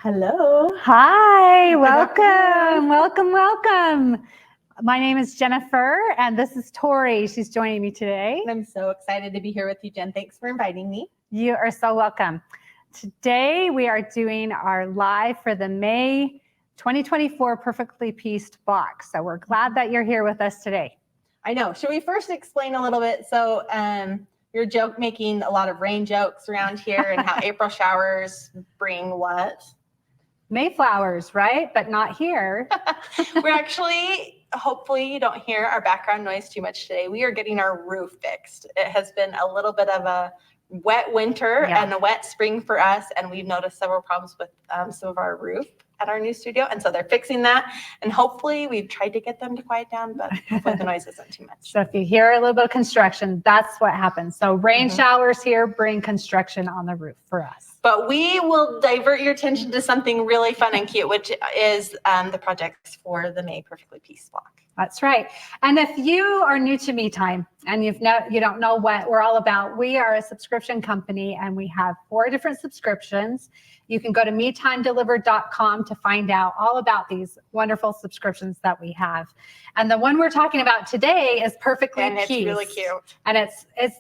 Hello. Hi, welcome. My name is Jennifer and this is Tori. She's joining me today. I'm so excited to be here with you, Jen. Thanks for inviting me. You are so welcome. Today we are doing our live for the May 2024 Perfectly Pieced box. So we're glad that you're here with us today. I know. Should we first explain a little bit? So you're making a lot of rain jokes around here and how April showers bring what? Mayflowers, right? But not here. We're actually, hopefully you don't hear our background noise too much today. We are getting our roof fixed. It has been a little bit of a wet winter and a wet spring for us, and we've noticed several problems with some of our roof at our new studio, and so they're fixing that, and hopefully we've tried to get them to quiet down, but hopefully the noise isn't too much. So if you hear a little bit of construction, that's what happens. So rain showers here bring construction on the roof for us. But we will divert your attention to something really fun and cute, which is the projects for the May Perfectly Pieced block. That's right. And if you are new to Me Time and you don't know what we're all about, we are a subscription company and we have 4 different subscriptions. You can go to metimedelivered.com to find out all about these wonderful subscriptions that we have. And the one we're talking about today is Perfectly Pieced. And it's really cute. And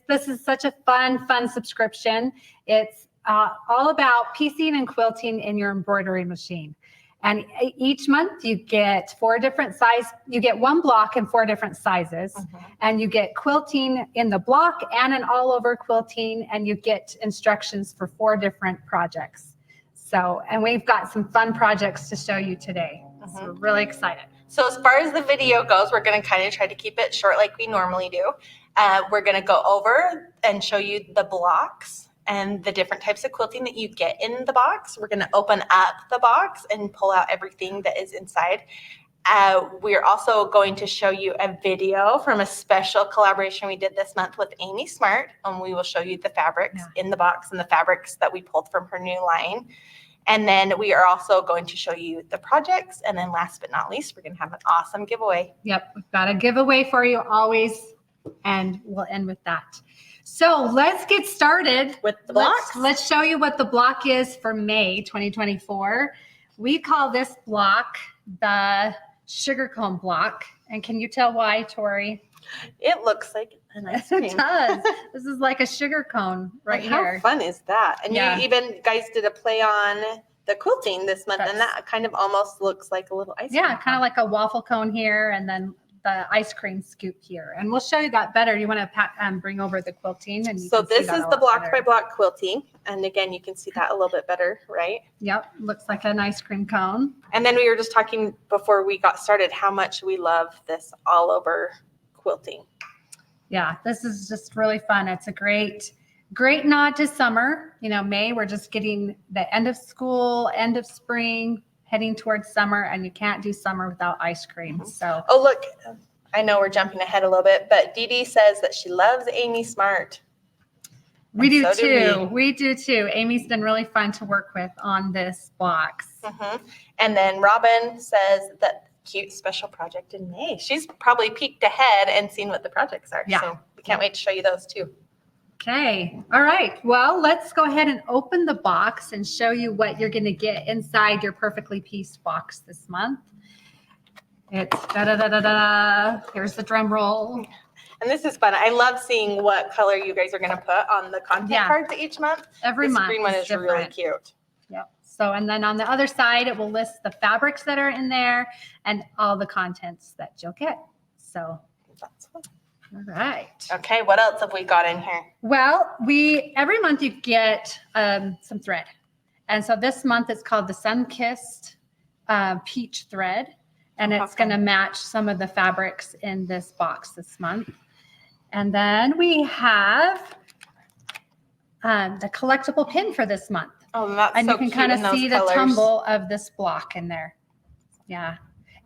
this is such a fun subscription. It's all about piecing and quilting in your embroidery machine. And each month you get 4 different sizes. You get 1 block in 4 different sizes, and you get quilting in the block and an all over quilting, and you get instructions for 4 different projects. So, and we've got some fun projects to show you today. So we're really excited. So as far as the video goes, we're going to kind of try to keep it short like we normally do. We're going to go over and show you the blocks and the different types of quilting that you get in the box. We're going to open up the box and pull out everything that is inside. We're also going to show you a video from a special collaboration we did this month with Amy Smart, and we will show you the fabrics in the box and the fabrics that we pulled from her new line. And then we are also going to show you the projects. And then last but not least, we're going to have an awesome giveaway. Yep, we've got a giveaway for you always, and we'll end with that. So let's get started with the blocks. Let's show you what the block is for May 2024. We call this block the sugar cone block. And can you tell why, Tori? It looks like an ice cream. It does. This is like a sugar cone here. How fun is that? And you even guys did a play on the quilting this month, and that kind of almost looks like a little ice cream. Yeah, kind of like a waffle cone here, and then the ice cream scoop here. And we'll show you that better. You want to bring over the quilting? And so this is the block by block quilting. And again, you can see that a little bit better, right? Yep, looks like an ice cream cone. And then we were just talking before we got started how much we love this all over quilting. Yeah, this is just really fun. It's a great nod to summer. You know, May, we're just getting the end of school, end of spring, heading towards summer, and you can't do summer without ice cream. So, oh, look, I know we're jumping ahead a little bit, but Dee Dee says that she loves Amy Smart. We do too. We do too. Amy's been really fun to work with on this box. And then Robin says that cute special project in May. She's probably peeked ahead and seen what the projects are. Yeah. So we can't wait to show you those too. Okay. All right. Well, let's go ahead and open the box and show you what you're going to get inside your Perfectly Pieced box this month. It's Here's the drum roll. And this is fun. I love seeing what color you guys are going to put on the content cards each month. Every month. This green one is really cute. Yep. So, and then on the other side, it will list the fabrics that are in there and all the contents that you'll get. So that's fun. All right. Okay, what else have we got in here? Well, every month you get some thread. And so this month it's called the Sun-Kissed Peach Thread. And it's going to match some of the fabrics in this box this month. And then we have the collectible pin for this month. Oh, that's and so you can cute kind of see the colors. tumble of this block in there. Yeah.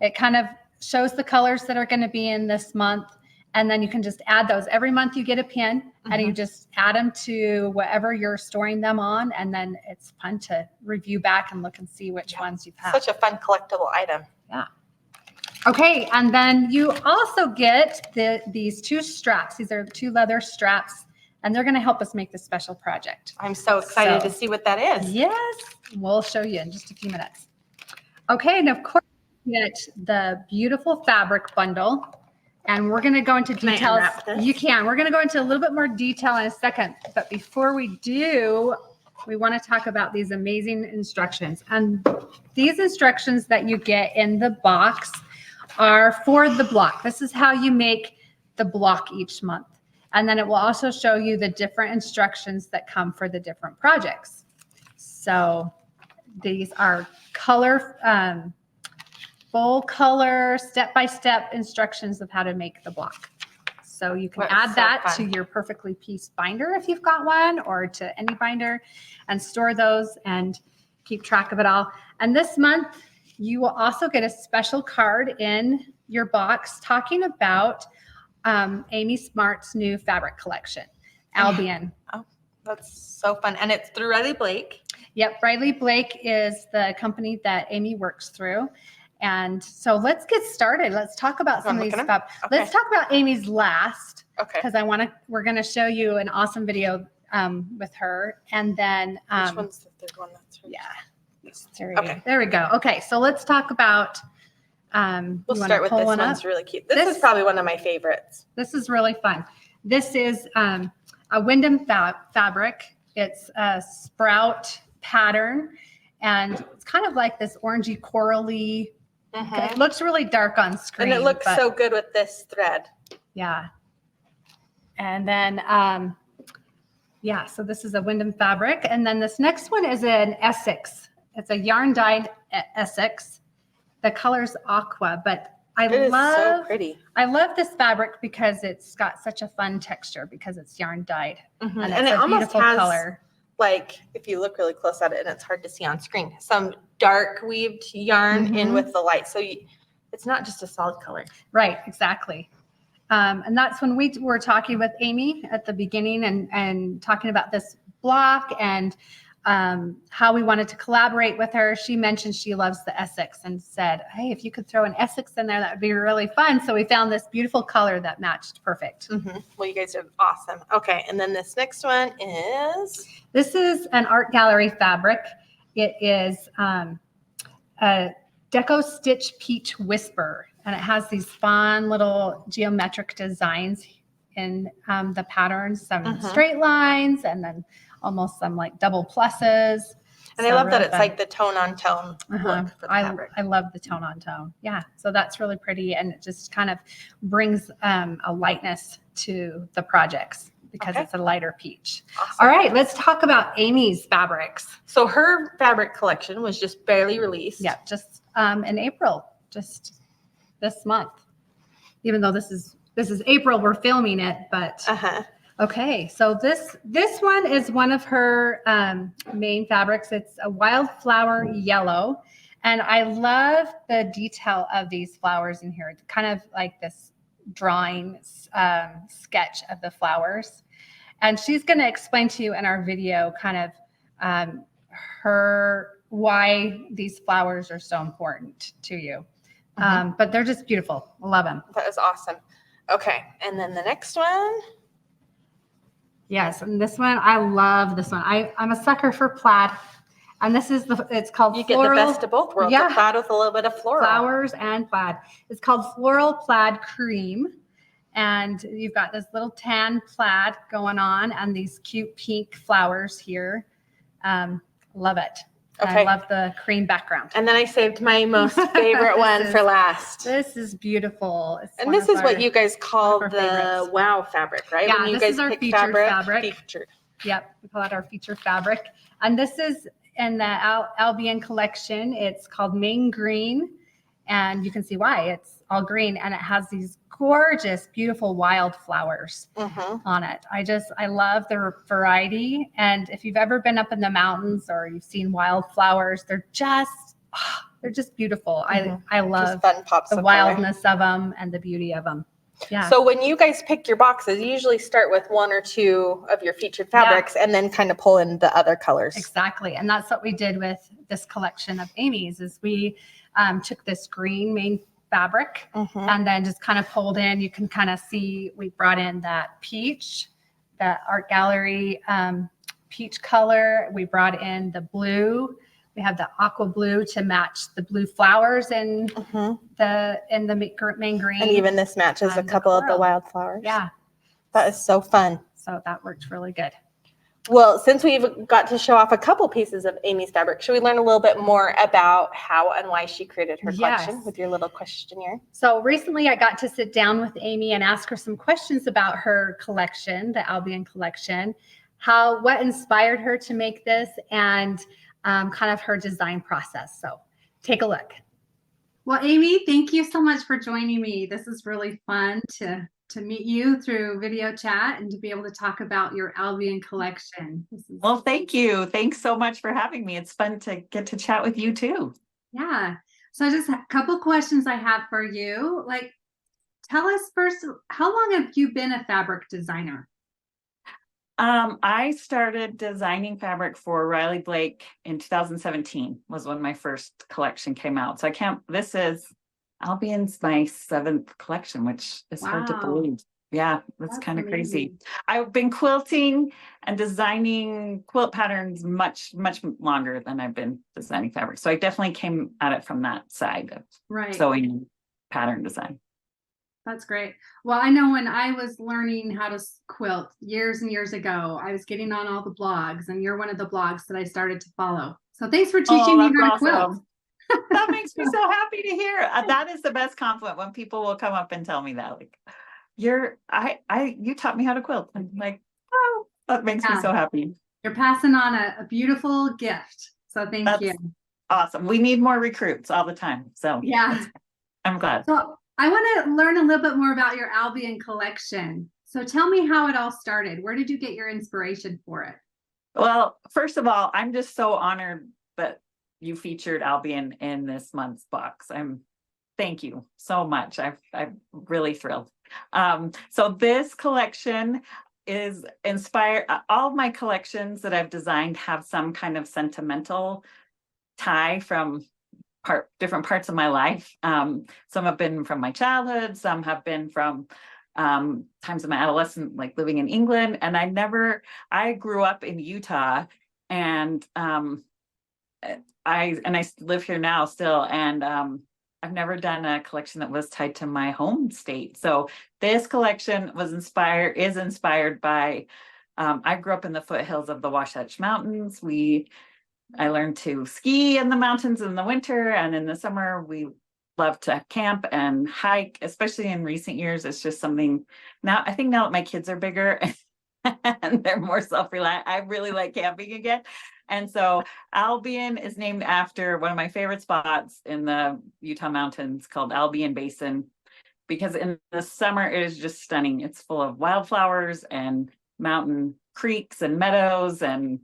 It kind of shows the colors that are going to be in this month. And then you can just add those. Every month you get a pin and you just add them to whatever you're storing them on. And then it's fun to review back and look and see which ones you've had. Such a fun collectible item. Yeah. Okay. And then you also get these 2 straps. These are 2 leather straps and they're going to help us make this special project. I'm so excited to see what that is. Yes, we'll show you in just a few minutes. Okay, and of course, get the beautiful fabric bundle, and we're going to go into Can I details. unwrap this? You can. We're going to go into a little bit more detail in a second, but before we do, we want to talk about these amazing instructions. And these instructions that you get in the box are for the block. This is how you make the block each month. And then it will also show you the different instructions that come for the different projects. So these are full color, step-by-step instructions of how to make the block. So you can add that to your perfectly pieced binder if you've got one, or to any binder, and store those and keep track of it all. And this month, you will also get a special card in your box talking about Amy Smart's new fabric collection, Albion. Oh, that's so fun. And it's through Riley Blake. Yep, Riley Blake is the company that Amy works through. And so let's get started. Let's talk about some of these stuff. Okay. Let's talk about Amy's last. Okay. Because we're going to show you an awesome video with her. And then which one's the third one? That's right. Yeah. Okay. There we go. Okay. So let's talk about we'll start with this one's really cute. This is probably one of my favorites. This is really fun. This is a Wyndham fabric. It's a sprout pattern, and it's kind of like this orangey corally. It looks really dark on screen. And it looks so good with this thread. Yeah. And then, so this is a Wyndham fabric. And then this next one is an Essex. It's a yarn dyed Essex. The color's aqua, but it is so pretty. I love this fabric because it's got such a fun texture because it's yarn dyed. And it almost has color. Like, if you look really close at it, and it's hard to see on screen, some dark weaved yarn in with the light. So it's not just a solid color. Right, exactly. And that's when we were talking with Amy at the beginning and talking about this block and how we wanted to collaborate with her. She mentioned she loves the Essex and said, hey, if you could throw an Essex in there, that would be really fun. So we found this beautiful color that matched perfect. Well, you guys are awesome. Okay, and then this next one is? This is an art gallery fabric. It is a Deco Stitch Peach Whisper, and it has these fun little geometric designs in the patterns, some straight lines, and then almost some like double pluses. And I love that it's like the tone on tone look for the fabric. I love the tone on tone. Yeah, so that's really pretty, and it just kind of brings a lightness to the projects because it's a lighter peach. Awesome. All right, let's talk about Amy's fabrics. So her fabric collection was just barely released. Yeah, just in April, just this month. Even though this is April, we're filming it, but okay. So this one is one of her main fabrics. It's a wildflower yellow, and I love the detail of these flowers in here. It's kind of like this drawing sketch of the flowers, and she's going to explain to you in our video kind of why these flowers are so important to you. But they're just beautiful. I love them. That is awesome. Okay, and then the next one. Yes, and this one, I love this one. I'm a sucker for plaid. And this is it's called You floral. get the best of both worlds. Yeah. Plaid with a little bit of floral. Flowers and plaid. It's called Floral Plaid Cream. And you've got this little tan plaid going on and these cute pink flowers here. Love it. Okay. I love the cream background. And then I saved my most favorite one for last. This is beautiful. And this is what you guys call the favorites. Wow fabric, right? Yeah, when you this guys is our pick featured fabric. Featured. Yep, we call it our featured fabric. And this is in the Albion collection. It's called Main Green. And you can see why. It's all green and it has these gorgeous, beautiful wildflowers on it. I love the variety. And if you've ever been up in the mountains or you've seen wildflowers, they're just beautiful. I love the wildness of them and the beauty of them. Yeah. So when you guys pick your boxes, you usually start with one or two of your featured fabrics and then kind of pull in the other colors. Exactly. And that's what we did with this collection of Amy's is we took this green main fabric and then just kind of pulled in. You can kind of see we brought in that peach the art gallery peach color. We brought in the blue. We have the aqua blue to match the blue flowers in the main green. And even this matches a couple of the wildflowers. Yeah. That is so fun. So that worked really good. Well, since we've got to show off a couple pieces of Amy's fabric, should we learn a little bit more about how and why she created her collection with your little questionnaire? So recently I got to sit down with Amy and ask her some questions about her collection, the Albion collection, what inspired her to make this, and kind of her design process. So take a look. Well, Amy, thank you so much for joining me. This is really fun to meet you through video chat and to be able to talk about your Albion collection. Well, thank you. Thanks so much for having me. It's fun to get to chat with you too. Yeah. So just a couple questions I have for you. Like, tell us first, how long have you been a fabric designer? I started designing fabric for Riley Blake in 2017 was when my first collection came out. So Albion's my 7th collection, which is hard to believe. Yeah, that's kind of crazy. I've been quilting and designing quilt patterns much, much longer than I've been designing fabric. So I definitely came at it from that side of sewing pattern design. That's great. Well, I know when I was learning how to quilt years and years ago, I was getting on all the blogs, and you're one of the blogs that I started to follow. So thanks for teaching me how to quilt. That makes me so happy to hear. That is the best compliment when people will come up and tell me that, like, you taught me how to quilt. I'm like, oh, that makes me so happy. You're passing on a beautiful gift. So thank you. Awesome. We need more recruits all the time. So yeah, I'm glad. So I want to learn a little bit more about your Albion collection. So tell me how it all started. Where did you get your inspiration for it? Well, first of all, I'm just so honored that you featured Albion in this month's box. Thank you so much. I'm really thrilled. So this collection is inspired. All of my collections that I've designed have some kind of sentimental tie from different parts of my life. Some have been from my childhood. Some have been from times of my adolescence, like living in England. And I grew up in Utah, and I live here now still, and I've never done a collection that was tied to my home state. So this collection is inspired by, I grew up in the foothills of the Wasatch Mountains. I learned to ski in the mountains in the winter, and in the summer we love to camp and hike, especially in recent years. It's just something now, I think now that my kids are bigger and they're more self-reliant, I really like camping again. And so Albion is named after one of my favorite spots in the Utah mountains called Albion Basin, because in the summer it is just stunning. It's full of wildflowers and mountain creeks and meadows, and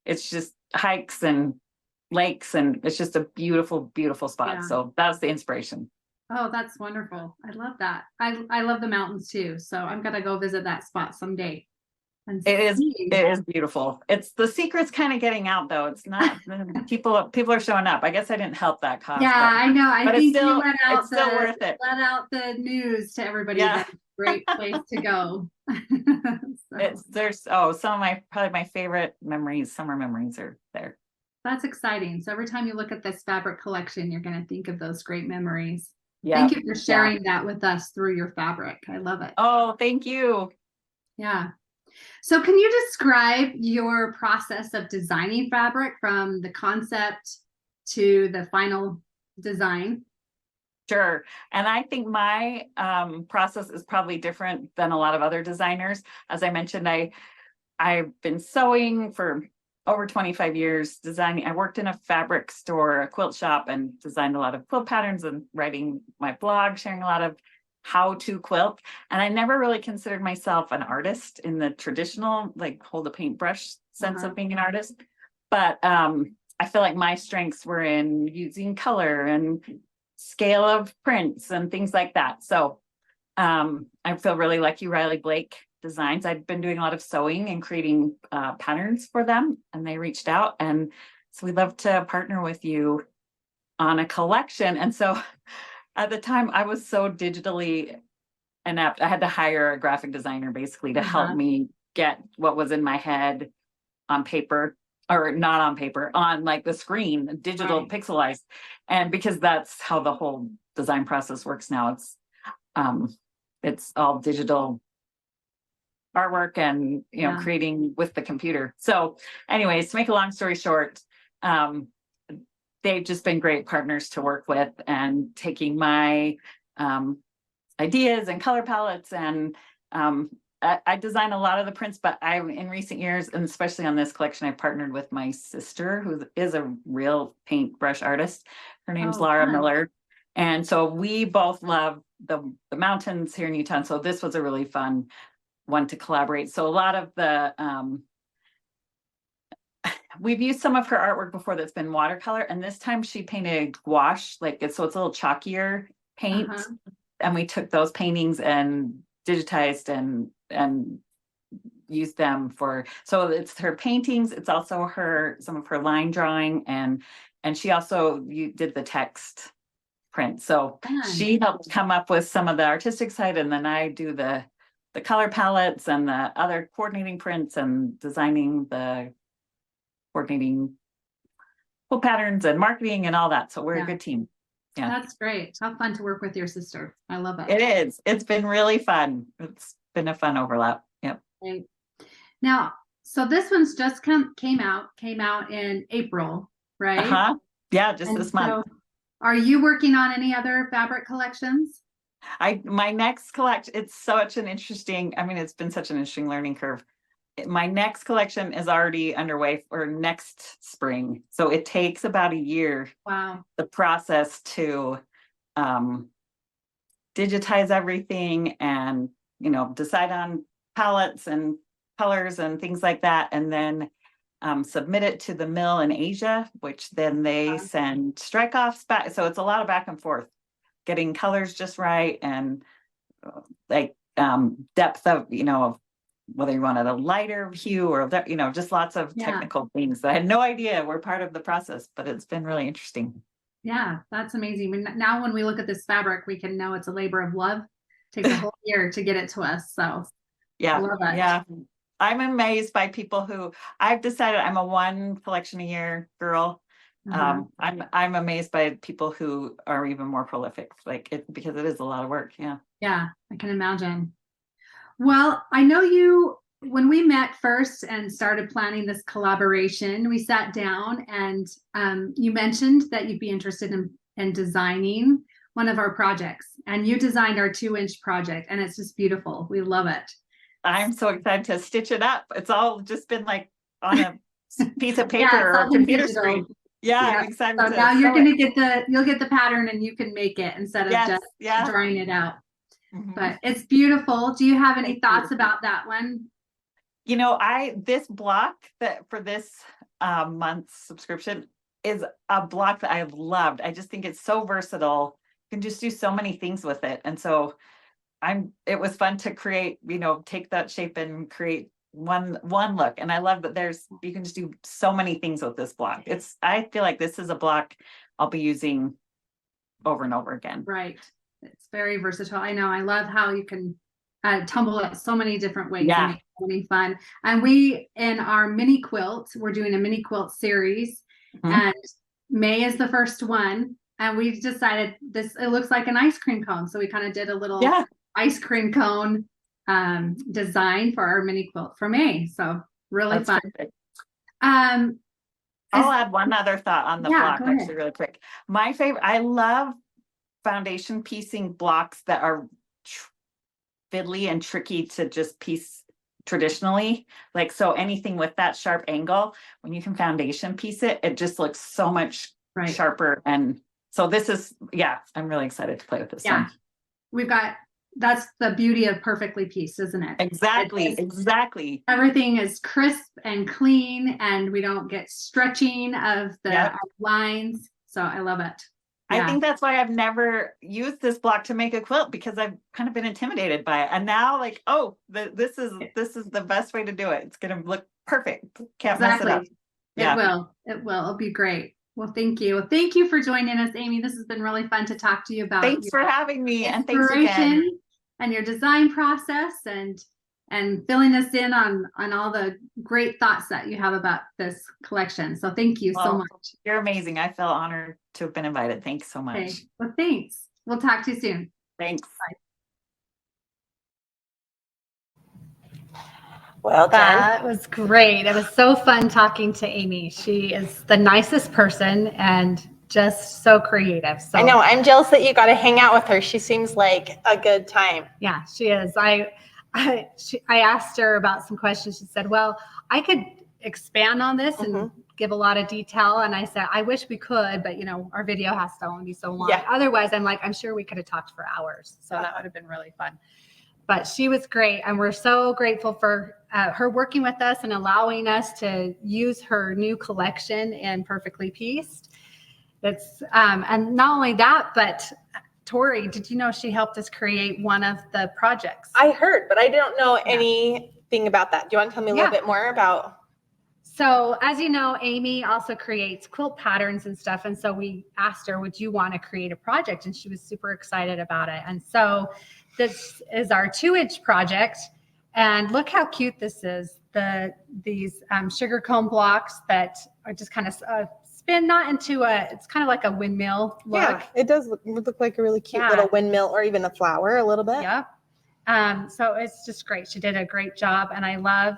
it's just hikes and lakes, and it's just a beautiful, beautiful spot. So that's the inspiration. Oh, that's wonderful. I love that. I love the mountains too. So I'm gonna go visit that spot someday. It is beautiful. It's the secret's kind of getting out though. It's not people are showing up. I guess I didn't help that cause. Yeah, I know. I think you it's still worth it. Let out the news to everybody. Yeah. That's a great place to go. There's some of my favorite memories, summer memories are there. That's exciting. So every time you look at this fabric collection, you're going to think of those great memories. Yeah. Thank you for sharing that with us through your fabric. I love it. Oh, thank you. Yeah. So can you describe your process of designing fabric from the concept to the final design? Sure. And I think my process is probably different than a lot of other designers. As I mentioned, I've been sewing for over 25 years, designing. I worked in a fabric store, a quilt shop, and designed a lot of quilt patterns and writing my blog, sharing a lot of how to quilt. And I never really considered myself an artist in the traditional, like hold a paintbrush sense of being an artist. But I feel like my strengths were in using color and scale of prints and things like that. So I feel really lucky Riley Blake Designs. I've been doing a lot of sewing and creating patterns for them, and they reached out, and so we'd love to partner with you on a collection. And so at the time I was so digitally inept, I had to hire a graphic designer basically to help me get what was in my head on paper, or not on paper, on like the screen, digital Right. pixelized. And because that's how the whole design process works now. It's all digital artwork and, Yeah. creating with the computer. So anyways, to make a long story short, they've just been great partners to work with, and taking my ideas and color palettes, and I design a lot of the prints, but in recent years, and especially on this collection, I partnered with my sister, who is a real paintbrush artist. Her name's Laura fun. Miller. And so we both love the mountains here in Utah. So this was a really fun one to collaborate. So a lot of the, we've used some of her artwork before that's been watercolor, and this time she painted gouache, so it's a little chalkier paint. And we took those paintings and digitized and used them so it's her paintings. It's also some of her line drawing, and she also did the text print. So she helped come up with some of the artistic side, and then I do the color palettes and the other coordinating prints and designing the coordinating full patterns and marketing and all that. So we're a good team. Yeah. That's great. How fun to work with your sister. I love it. It is. It's been really fun. It's been a fun overlap. Yep. Right. Now, so this one's just came out in April, right? Uh-huh. Yeah, just this month. So are you working on any other fabric collections? My next collection, it's such an interesting, it's been such an interesting learning curve. My next collection is already underway for next spring. So it takes about a year. Wow. The process to digitize everything and, decide on palettes and colors and things like that. And then submit it to the mill in Asia, which then they send strike-offs back. So it's a lot of back and forth, getting colors just right, and depth of, of whether you wanted a lighter hue or, just lots of technical things that I had no idea were part of the process, but it's been really interesting. Yeah, that's amazing. Now when we look at this fabric, we can know it's a labor of love. It takes a whole year to get it to us. So yeah, I love it. Yeah. I'm amazed by people who, I've decided I'm a one collection a year girl. I'm amazed by people who are even more prolific, because it is a lot of work. Yeah. Yeah, I can imagine. Well, I know when we met first and started planning this collaboration, we sat down and you mentioned that you'd be interested in designing one of our projects, and you designed our 2-inch project, and it's just beautiful. We love it. I'm so excited to stitch it up. It's all just been on a piece of paper or a computer screen. Yeah, I'm excited. So now you'll get the pattern, and you can make it instead of just drawing it out. But it's beautiful. Do you have any thoughts about that one? This block that for this month's subscription is a block that I have loved. I just think it's so versatile. You can just do so many things with it. And so it was fun to create, take that shape and create one look. And I love that you can just do so many things with this block. I feel like this is a block I'll be using over and over again. Right. It's very versatile. I know. I love how you can tumble it so many different ways. Yeah. And make it really fun. And we, in our mini quilt, we're doing a mini quilt series, and May is the first one. And we decided it looks like an ice cream cone. So we kind of did a little ice cream cone design for our mini quilt for May. So really fun. Perfect. I'll add one other thought on the block, actually, really quick. My favorite, I love foundation piecing blocks that are fiddly and tricky to just piece traditionally. So anything with that sharp angle, when you can foundation piece it, it just looks so much sharper. And so this is, I'm really excited to play with this one. That's the beauty of perfectly pieced, isn't it? Exactly. Everything is crisp and clean, and we don't get stretching of the lines. So I love it. I think that's why I've never used this block to make a quilt, because I've kind of been intimidated by it. And now this is the best way to do it. It's going to look perfect. Can't mess it up. It will. It'll be great. Well, thank you. Thank you for joining us, Amy. This has been really fun to talk to you about. Thanks for having me. And thanks again. And your design process. And and filling us in on all the great thoughts that you have about this collection. So thank you so Well, much. You're amazing. I feel honored to have been invited. Thanks so much. Okay. Well, thanks. We'll talk to you soon. Thanks. Well done. That was great. It was so fun talking to Amy. She is the nicest person and just so creative. So I know. I'm jealous that you got to hang out with her. She seems like a good time. yeah, she is. I asked her about some questions. She said, well, I could expand on this and give a lot of detail. And I said, I wish we could, but our video has to only be so long. Yeah. Otherwise, I'm sure we could have talked for hours. So that would have been really fun. But she was great. And we're so grateful for her working with us and allowing us to use her new collection in Perfectly Pieced. It's, and not only that, but Tori, did you know she helped us create one of the projects? I heard, but I don't know anything about that. Do you want to tell me a little bit more about? So as you know, Amy also creates quilt patterns and stuff. And so we asked her, would you want to create a project? And she was super excited about it. And so this is our 2-inch project. And look how cute this is. These sugar cone blocks that are just kind of spin not into it's kind of like a windmill look. Yeah, it does look like a really cute little windmill or even a flower a little bit. Yep. So it's just great. She did a great job. And I love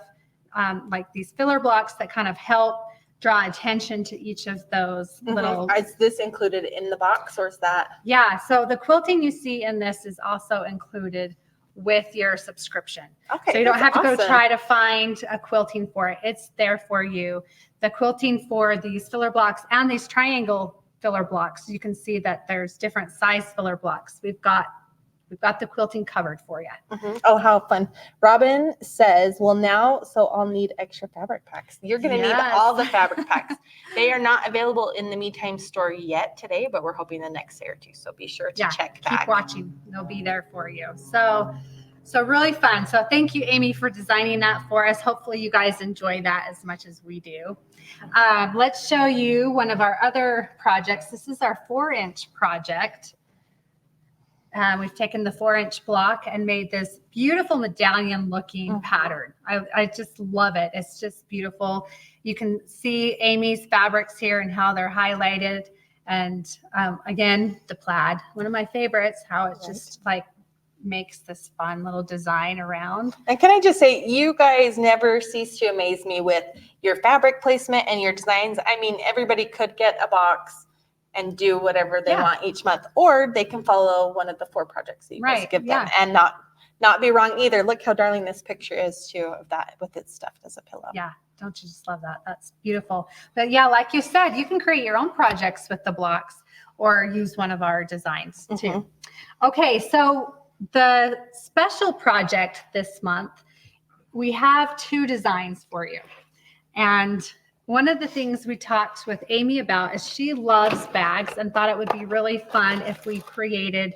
like these filler blocks that kind of help draw attention to each of those little. Is this included in the box or is that? Yeah. So the quilting you see in this is also included with your subscription. Okay. So you don't have to go try to find a quilting for it. It's there for you. The quilting for these filler blocks and these triangle filler blocks, you can see that there's different size filler blocks. We've got the quilting covered for you. Oh, how fun. Robin says, well, now, so I'll need extra fabric packs. You're going to need all the fabric packs. They are not available in the Me Time store yet today, but we're hoping the next day or two. So be sure to check back. Keep watching. They'll be there for you. So really fun. So thank you, Amy, for designing that for us. Hopefully you guys enjoy that as much as we do. Let's show you one of our other projects. This is our 4-inch project. We've taken the 4-inch block and made this beautiful medallion looking pattern. I just love it. It's just beautiful. You can see Amy's fabrics here and how they're highlighted. And again, the plaid, one of my favorites, how it just like makes this fun little design around. And can I just say, you guys never cease to amaze me with your fabric placement and your designs. I mean, everybody could get a box and do whatever they want each month, or they can follow one of the 4 projects that you guys give them and not be wrong either. Look how darling this picture is too of that with it stuffed as a pillow. Yeah. Don't you just love that? That's beautiful. But yeah, like you said, you can create your own projects with the blocks or use one of our designs too. Okay. So the special project this month, we have 2 designs for you. And one of the things we talked with Amy about is she loves bags and thought it would be really fun if we created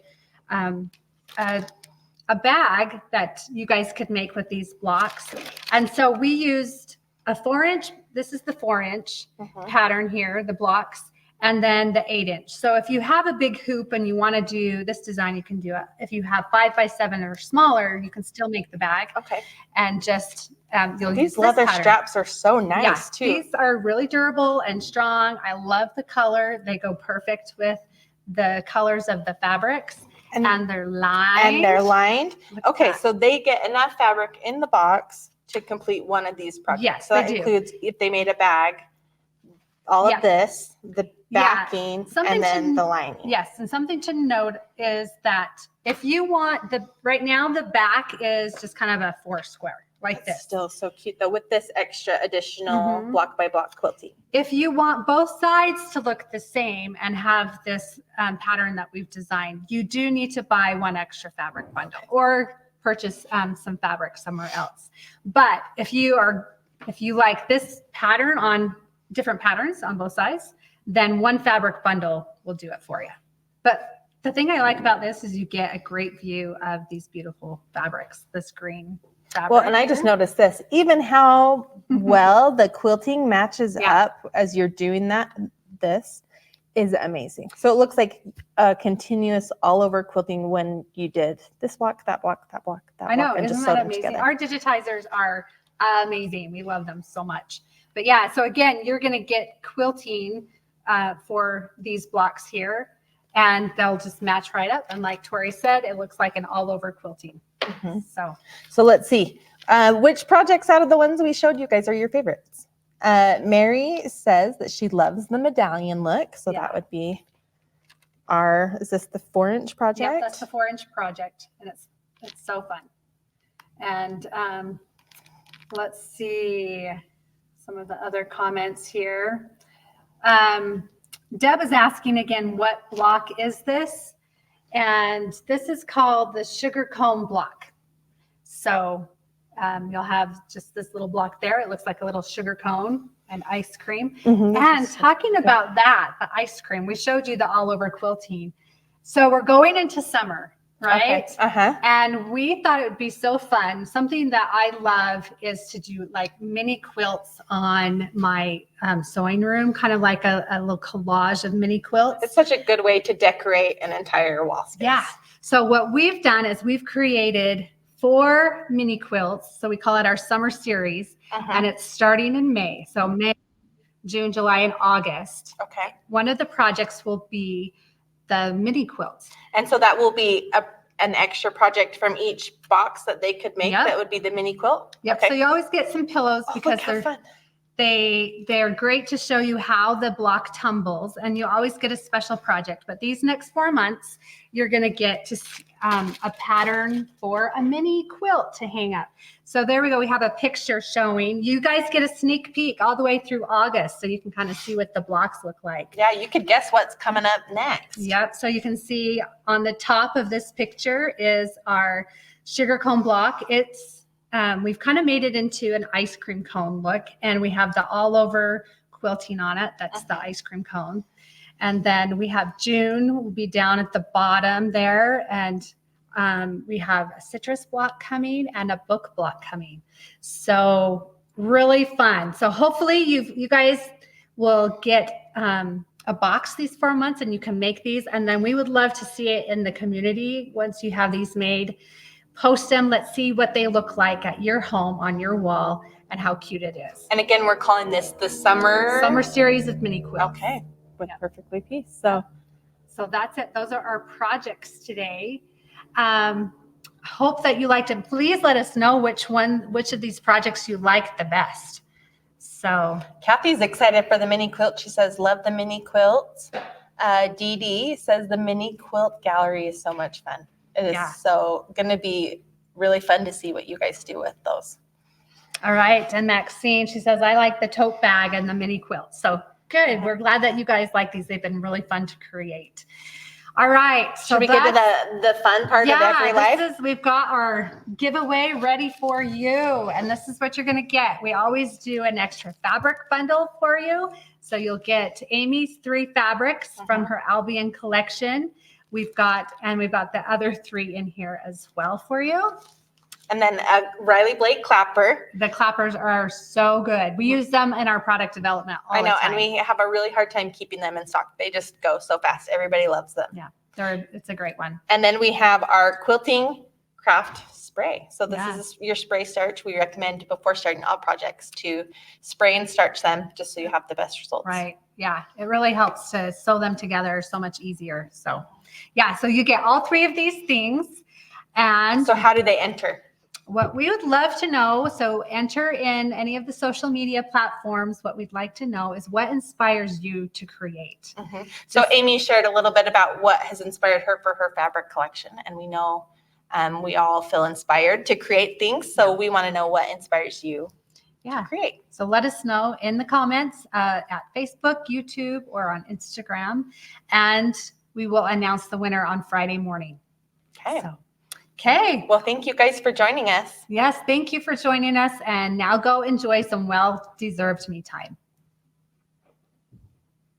a bag that you guys could make with these blocks. And so we used a 4-inch. This is the 4-inch pattern here, the blocks, and then the 8-inch. So if you have a big hoop and you want to do this design, you can do it. If you have 5x7 or smaller, you can still make the bag. Okay. And just you'll use these leather straps are so nice too. These are really durable and strong. I love the color. They go perfect with the colors of the fabrics, and they're lined. Okay, so they get enough fabric in the box to complete one of these projects. Yes, so that includes if they made a bag, all of this, the backing, and then the lining. Yes, and something to note is that if you want right now the back is just kind of a 4 square like this. Still so cute though with this extra additional block by block quilting. If you want both sides to look the same and have this pattern that we've designed, you do need to buy 1 extra fabric bundle or purchase some fabric somewhere else. But if you like this pattern on different patterns on both sides, then 1 fabric bundle will do it for you. But the thing I like about this is you get a great view of these beautiful fabrics, this green fabric. Well, and I just noticed this, even how well the quilting matches up as you're doing this. is amazing. So it looks like a continuous all over quilting when you did this block, that block, that block, that I know, block, and isn't just sewed that them amazing? together. Our digitizers are amazing. We love them so much. But yeah, so again, you're going to get quilting for these blocks here, and they'll just match right up. And like Tori said, it looks like an all over quilting. Mm-hmm. So let's see. Which projects out of the ones we showed you guys are your favorites? Mary says that she loves the medallion look. So that would be is this the 4-inch project? yeah, that's the 4-inch project, and it's so fun. And let's see some of the other comments here. Deb is asking again, what block is this? And this is called the sugar cone block. So you'll have just this little block there. It looks like a little sugar cone and ice cream. Mm-hmm. And talking about that, the ice cream, we showed you the all over quilting. So we're going into summer, right? Okay. And we thought it would be so fun. Something that I love is to do like mini quilts on my sewing room, kind of like a little collage of mini quilts. It's such a good way to decorate an entire wall space. Yeah. So what we've done is we've created 4 mini quilts. So we call it our summer series, and it's starting in May. So May, June, July, and August. Okay. One of the projects will be the mini quilts. And so that will be an extra project from each box that they could make. Yep. That would be the mini quilt. Yep. Okay. So you always get some pillows because look how fun. they're great to show you how the block tumbles, and you always get a special project. But these next 4 months, you're going to get to a pattern for a mini quilt to hang up. So there we go. We have a picture showing. You guys get a sneak peek all the way through August, so you can kind of see what the blocks look like. Yeah, you could guess what's coming up next. Yep. So you can see on the top of this picture is our sugar cone block. It's we've kind of made it into an ice cream cone look, and we have the all over quilting on it. That's the ice cream cone. And then we have June will be down at the bottom there, and we have a citrus block coming and a book block coming. So really fun. So hopefully you guys will get a box these 4 months, and you can make these. And then we would love to see it in the community once you have these made. Post them. Let's see what they look like at your home on your wall and how cute it is. And again, we're calling this the summer series of mini quilts. Okay, with perfectly pieced. So that's it. Those are our projects today. Hope that you liked it. Please let us know which of these projects you like the best. So Kathy's excited for the mini quilt. She says, love the mini quilts. Dee Dee says the mini quilt gallery is so much fun. It is so going to be really fun to see what you guys do with those. All right. And Maxine, she says, I like the tote bag and the mini quilt. So good. We're glad that you guys like these. They've been really fun to create. All right. So should we get to the fun part of every life? We've got our giveaway ready for you. And this is what you're going to get. We always do an extra fabric bundle for you. So you'll get Amy's 3 fabrics from her Albion collection. We've got the other 3 in here as well for you. And then a Riley Blake clapper. The clappers are so good. We use them in our product development all the time. And we have a really hard time keeping them in stock. They just go so fast. Everybody loves them. Yeah, it's a great one. And then we have our quilting craft spray. So this is your spray starch. We recommend before starting all projects to spray and starch them just so you have the best results. Right. Yeah, it really helps to sew them together so much easier. So yeah, so you get all 3 of these things. And so how do they enter? What we would love to know, so enter in any of the social media platforms. What we'd like to know is what inspires you to create. So Amy shared a little bit about what has inspired her for her fabric collection. And we know we all feel inspired to create things. So we want to know what inspires you to create. So let us know in the comments at Facebook, YouTube, or on Instagram. And we will announce the winner on Friday morning. Okay. Well, thank you guys for joining us. Yes, thank you for joining us. And now go enjoy some well-deserved me time.